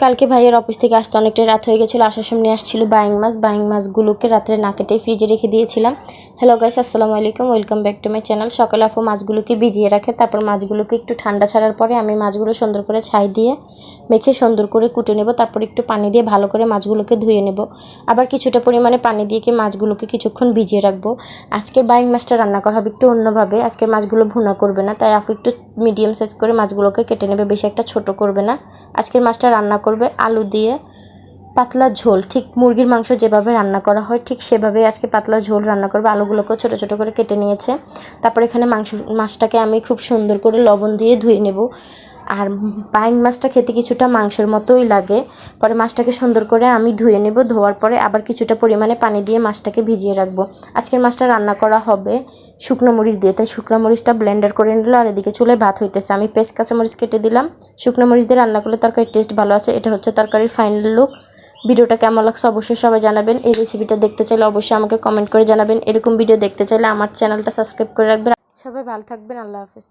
কালকে ভাইয়ের অফিস থেকে আসতে অনেকটা রাত হয়ে গেছিলো। আসার সময় আসছিল বাইং মাছগুলোকে রাত্রে না কেটে ফ্রিজে রেখে দিয়েছিলাম। হ্যালো গাইস, আসসালামু আলাইকুম, welcome back to my channel. সকালে আপু মাছগুলোকে ভিজিয়ে রাখে, তারপর মাছগুলোকে একটু ঠান্ডা ছাড়ার পরে আমি মাছগুলো সুন্দর করে ছাই দিয়ে মেখে সুন্দর করে কুটে নেব। তারপর একটু পানি দিয়ে ভালো করে মাছগুলোকে ধুয়ে নেব। আবার কিছুটা পরিমাণে পানি দিয়ে মাছগুলোকে কিছুক্ষণ ভিজিয়ে রাখবো। আজকের বাইং মাছটা রান্না করা হবে একটু অন্যভাবে। আজকের মাছগুলো ভুনা করবে না, তাই আপু একটু মিডিয়াম সাইজ করে মাছগুলোকে কেটে নেবে, বেশি একটা ছোট করবে না। আজকের মাছটা রান্না করবে আলু দিয়ে পাতলা ঝোল, ঠিক মুরগির মাংস যেভাবে রান্না করা হয় ঠিক সেভাবে আজকে পাতলা ঝোল রান্না করবে। আলুগুলোকেও ছোটো ছোটো করে কেটে নিয়েছে। তারপর এখানে মাছটাকে আমি খুব সুন্দর করে লবণ দিয়ে ধুয়ে নেব। আর বাইং মাছটা খেতে কিছুটা মাংসের মতোই লাগে। পরে মাছটাকে সুন্দর করে আমি ধুয়ে নেব। ধোয়ার পরে আবার কিছুটা পরিমাণে পানি দিয়ে মাছটাকে ভিজিয়ে রাখবো। আজকের মাছটা রান্না করা হবে শুকনো মরিচ দিয়ে, তাই শুকনো মরিচটা ব্লেন্ডার করে নিল। আর এদিকে চুলায় ভাত হইতেছে, আমি পেঁয়াজ কাঁচামরিচ কেটে দিলাম। শুকনো মরিচ দিয়ে রান্না করলে তরকারির টেস্ট ভালো আছে। এটা হচ্ছে তরকারির ফাইনাল লুক। ভিডিওটা কেমন লাগছে অবশ্যই সবাই জানাবেন। এই রেসিপিটা দেখতে চাইলে অবশ্যই আমাকে কমেন্ট করে জানাবেন। এরকম ভিডিও দেখতে চাইলে আমার চ্যানেলটা সাবস্ক্রাইব করে রাখবেন। সবাই ভালো থাকবেন, আল্লাহ হাফেজ।